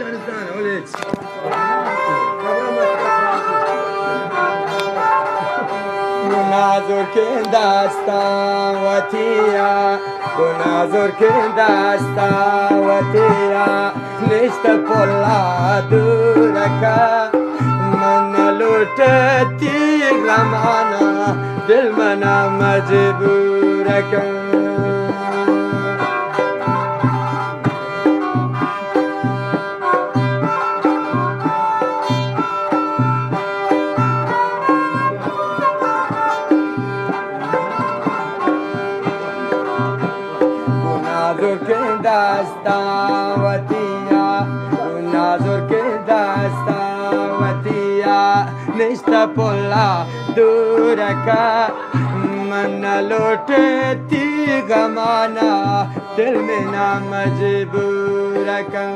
الزانة وليد نازور کن دستا وتیا نازور کن دستا وتیا نشت پلا دورکا من لوٹتی غمانا دل منا مجبورکا نازور کن دستا وتیا نازور کن دستا وتیا نشتا پلا دورکا من لوٹتی غمانا دل منا مجبورکا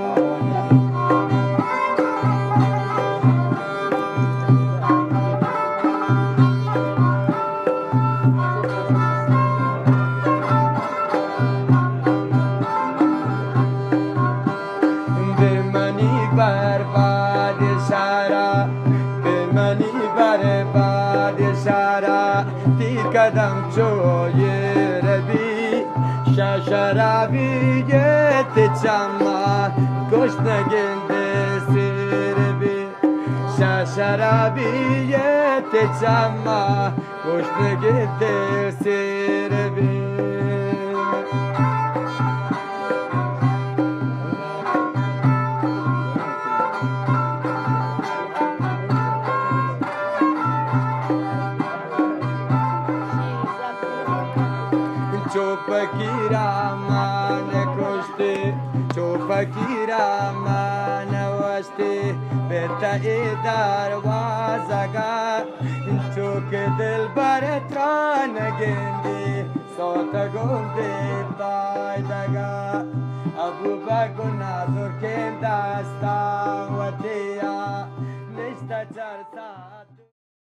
برباد شارا به منی برباد شارا تی قدم چوی ربی شرابی گت چما گوش نگنده سر بی شرابی گت چما گوش نگنده سر بی چوپکیرا من کشتی چوپکیرا من وشتی بتای دروازگا چوک دل برت را نگندی صوت گنده بایدگا ابو بگو نازور کن دستا وتی